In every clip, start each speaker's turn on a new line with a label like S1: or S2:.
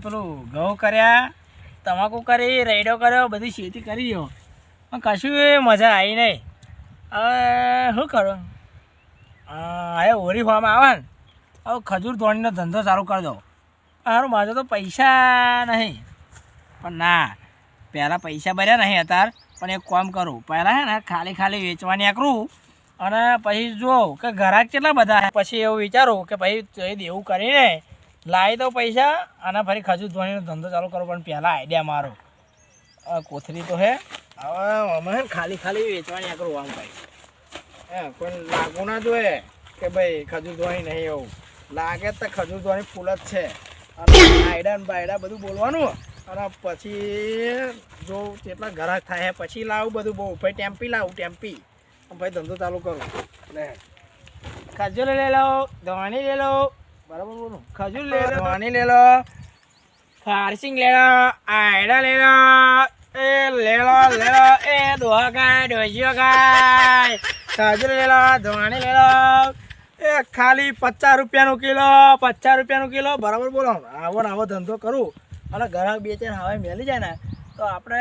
S1: પેલું ઘઉં કર્યા, તમાકુ કરી, રેડો કર્યો, બધી ખેતી કરી ગયો પણ કશું મજા આવી નહીં. હવે શું કરું? હવે હોળી ફોર્મ આવે ને હવે ખજૂર ધોણીનો ધંધો ચાલુ કરી દો. સારું, મારે તો પૈસા નહીં પણ ના, પહેલાં પૈસા ભર્યા નહીં અત્યારે, પણ એક કામ કરું, પહેલાં હે ને ખાલી વેચવાની આકરું અને પછી જોઉં કે ગ્રાહક કેટલા બધા, પછી એવું વિચારું કે ભાઈ દેવું કરીને લાવી દઉં પૈસા અને ફરી ખજૂર ધોણીનો ધંધો ચાલુ કરું. પણ પહેલાં આઈડિયા મારો કોથળી તો હે, હવે અમે ખાલી વેચવાની આકરું આમ ભાઈ. હે કોઈ લાગવું ના જોઈએ કે ભાઈ ખજૂર ધોણી નહીં, એવું લાગે તો ખજૂર ધોણી ફૂલ જ છે. અને આયડા ને બાયડા બધું બોલવાનું અને પછી જો કેટલા ગ્રાહક થાય પછી લાવું બધું. બહુ ભાઈ ટેમ્પી લાવું, ટેમ્પી ભાઈ ધંધો ચાલુ કરું. લે ખજૂર લઈ લો, ધોણી લઈ લો, બરાબર બોલું, ખજૂર લઈ લો, ધોણી લઈ લો, ખારસિંગ લઈ લો, આયડા લઈ લો, એ લઈ લો એ દોહા ખાય, ડોસીઓ ખાય. ખજૂર લઈ લો, ધોણી લઈ લો, એ ખાલી 50 રૂપિયાનું કિલો, 50 રૂપિયાનું કિલો, બરાબર બોલો. આવો ધંધો કરું અને ગ્રાહક બે ચાર હવે મેલી જાય ને તો આપણે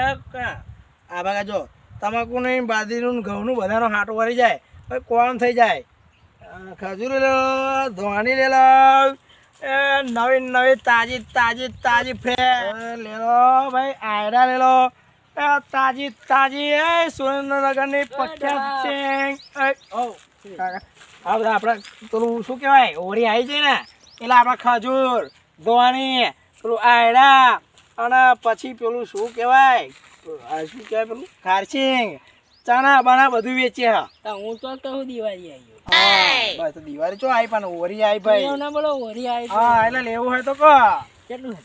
S1: આ ભાગા જો તમાકુ નહીં, બાદરીનું, ઘઉંનું બધાનો હાટો વળી જાય, ભાઈ કોમ થઈ જાય. ખજૂર લઈ લો, ધોણી લઈ લો, એ નવી તાજી ફ્રેશ લઈ લો ભાઈ. આયડા લઈ લો, તાજી એ સુરેન્દ્રનગરની પ્રખ્યાત છે. આ બધા આપણે પેલું શું કહેવાય, હોળી આવી જાય ને એટલે આપણે ખજૂર, ધોણી, પેલું આયડા અને પછી પેલું શું કહેવાય પેલું ખારસિંગ, ચણા બના બધું વેચીએ. હા
S2: હું તો કહું દિવાળી આવી.
S1: બસ દિવાળી ચો આવી પણ હોળી આવી ભાઈ.
S2: ના બોલો હોળી આવી.
S1: હા એટલે લેવું હોય તો કહો.
S2: કેટલું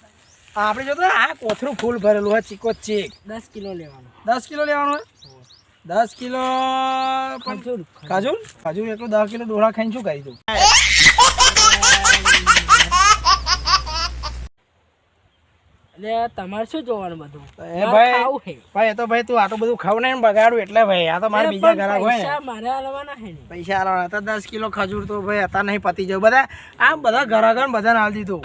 S1: આપણે જો તો આ કોથરું ફૂલ ભરેલું હોય, ચીકો ચીક.
S2: 10 કિલો લેવાનું.
S1: 10 કિલો લેવાનું હોય? 10 કિલો ખજૂર એટલું 10 કિલો ડોળા ખાઈને શું કરી દઉં?
S2: એટલે તમારે શું જોવાનું બધું?
S1: એ ભાઈ એ તો ભાઈ તું આટલું બધું ખાવ ને બગાડું એટલે ભાઈ આ તો મારે બીજા ગ્રાહક હોય ને.
S2: મારે આલવાના હે ને
S1: પૈસા આલવાના હતા. 10 કિલો ખજૂર તો ભાઈ હતા નહીં પતી જાય. બધા આ બધા ગ્રાહકો બધાને આલ દીધું.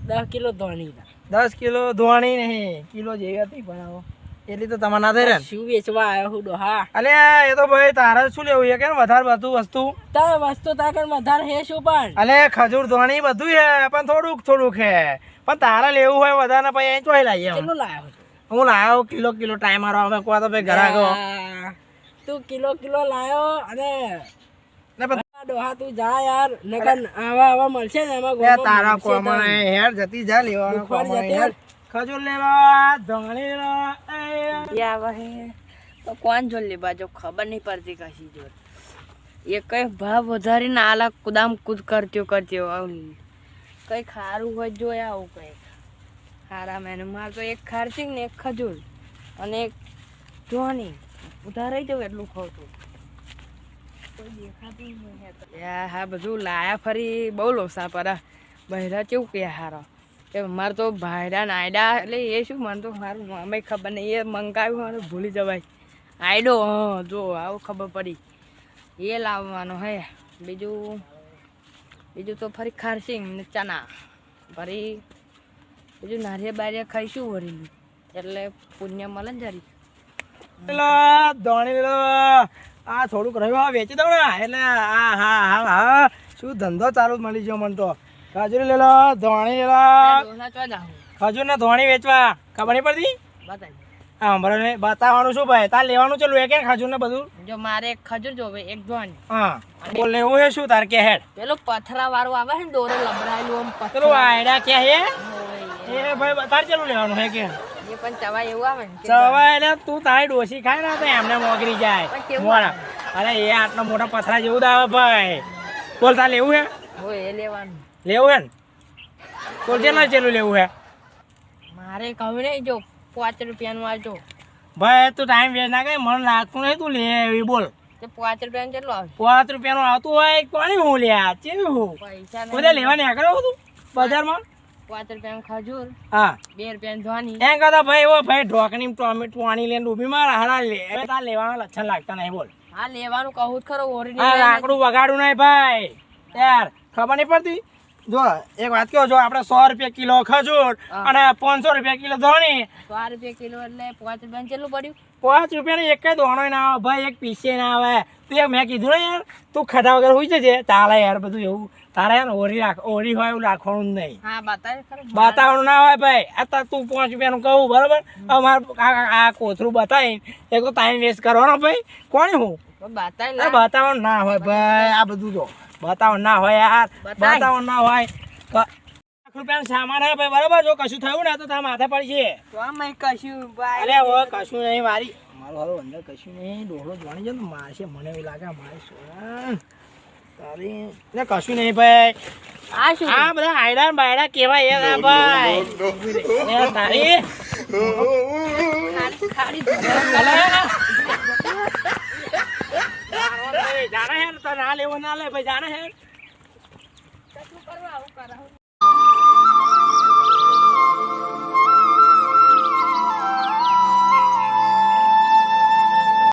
S2: 10 કિલો ધોણી.
S1: 10 કિલો ધોણી નહીં, કિલો જેવી હતી બનાવો એટલી તો તમારે ના થઈ રહે.
S2: શું વેચવા આવ્યો હું ડોહા?
S1: અલે એ તો ભાઈ તારે શું લેવું છે કે વધારે બધું વસ્તુ
S2: તાર વસ્તુ તાકર વધારે હે શું પણ?
S1: અલે ખજૂર ધોણી બધું છે પણ થોડુંક છે. પણ તારે લેવું હોય વધારે પછી અહીં ચોઈ લાવીએ.
S2: કેટલું લાવ્યો?
S1: હું લાવ્યો કિલો ટાઈમ મારો અમે કોઈ તો ભાઈ ગ્રાહકો.
S2: તું કિલો લાવ્યો અને ડોહા તું જા યાર, નકર આવા મળશે ને એમાં
S1: તારા કોમણ હેર જતી જા લેવાનો કોમણ. ખજૂર લે લો, ધોણી લે લો.
S3: તો કોણ જોડ લે બાજુ ખબર નહીં પડતી કશી જોડ. એ કઈ ભાવ વધારીને આલા કુદામ કૂદ કરતી કઈ ખારું હોય જોયા આવું કઈ ખારા મેને. મારે તો એક ખારસિંગ ને એક ખજૂર અને એક ધોણી ઉધારાઈ જવું એટલું ખોટું. કોઈ દેખાતું નહીં. હા બધું લાયા ફરી બહુ લોસા પરા. બહેરા કેવું કે હારા કે મારે તો ભાયડા નાયડા એટલે એ શું મને તો મારું અમે ખબર નહીં. એ મંગાવ્યું મારે ભૂલી જવાય. આયડો જો આવું ખબર પડી એ લાવવાનો હે. બીજું તો ફરી ખારસિંગ ને ચણા ફરી બીજું નારિયેળ બારિયા ખાઈશું વળેલું એટલે પુણ્ય મળે ને જરી.
S1: ધોણી લો આ થોડુંક રહ્યું વેચી દઉં ને એટલે હા શું ધંધો ચાલુ મળી ગયો મને તો. ખજૂર લે લો, ધોણી લે લો. ખજૂર ને ધોણી વેચવા ખબર નહીં પડતી. હા બરાબર બતાવવાનું શું ભાઈ તાર લેવાનું છે લે કે ખજૂર ને બધું.
S3: જો મારે એક ખજૂર જોવે એક ધોણી.
S1: હા બોલ લેવું છે શું તાર કે હેડ?
S3: પેલો પથરા વાળું આવે છે ને દોરો લબડાયેલું આમ
S1: પેલું આયડા કે હે એ ભાઈ તાર ચેલું લેવાનું હે કે?
S3: એ પણ ચવાય એવું આવે ને
S1: ચવાય એટલે તું તારી ડોસી ખાય ને તો એમને મોગરી જાય મોડા. અરે એ આટલા મોટા પથરા જેવું જ આવે ભાઈ. બોલ તાર લેવું હે?
S3: હોય એ લેવાનું.
S1: લેવું હે ને? બોલ ચેલું લેવું હે?
S3: મારે કહું નહીં જો 5 રૂપિયાનું આવજો.
S1: ભાઈ તું ટાઈમ વેસ્ટ ના કરે, મને લાગતું નહીં તું લે એવી. બોલ
S3: 5 રૂપિયાનું કેટલું આવે?
S1: 5 રૂપિયાનું આવતું હોય કોની હું લ્યા ચેવી હું
S3: પૈસા
S1: બધા લેવાની આગળ તું બજારમાં.
S3: 5 રૂપિયાનું ખજૂર,
S1: હા
S3: 2 રૂપિયાનું ધોની.
S1: એમ કરતા ભાઈ એવો ભાઈ ઢોકણી ટોમેટો પાણી લઈને ડૂબી માર હારા લે તાર લેવાના લક્ષણ લાગતા નહીં. બોલ
S3: હા લેવાનું કહું જ ખરો. ઓરી
S1: હા લાકડું વગાડું નહીં ભાઈ યાર ખબર નહીં પડતી. જો એક વાત કહો, જો આપણે 100 રૂપિયા કિલો ખજૂર
S3: હા.
S1: અને 500 રૂપિયા કિલો ધોણી,
S3: 100 રૂપિયા કિલો એટલે 5 રૂપિયાનું કેટલું પડ્યું?
S1: 5 રૂપિયાનો એક દોણો ના આવે ભાઈ, એક પીસે ના આવે. તું એક મેં કીધું ને યાર, તું ખાધા વગર હોઈ જજે, ચાલે યાર બધું એવું. તારે યાર ઓરી હોય એવું રાખવાનું જ નહીં,
S3: હા બતાવે ખરું.
S1: બતાવવાનું ના હોય ભાઈ. આ તું 5 રૂપિયાનું કહું બરાબર, અમારે આ કોથરું બતાવી એક તો ટાઈમ વેસ્ટ કરવાનો ભાઈ. કોણ હું
S3: બતાવે
S1: અરે બતાવવાનું ના હોય ભાઈ, આ બધું જો બતાવવાનું ના હોય યાર,
S3: બતાય.
S1: બતાવવાનું ના હોય. લાખ રૂપિયાનો સામાન હે ભાઈ બરાબર, જો કશું થયું ને તો તારા માથે પડશે.
S3: તો આમાં કશું ભાઈ.
S1: અરે હવે કશું નહીં મારી, મારું હારું અંદર કશું નહીં. ડોહલો જોણી જાય ને મારશે, મને એવું લાગે મારે સોન તારી ને કશું નહીં ભાઈ.
S3: આ શું?
S1: આ બધા હાયડા ને બાયડા કેવાય યાર ભાઈ. એ તારી
S3: ખાલી
S1: જાણે હે ને તો ના લેવો ના લે ભાઈ, જાણે હે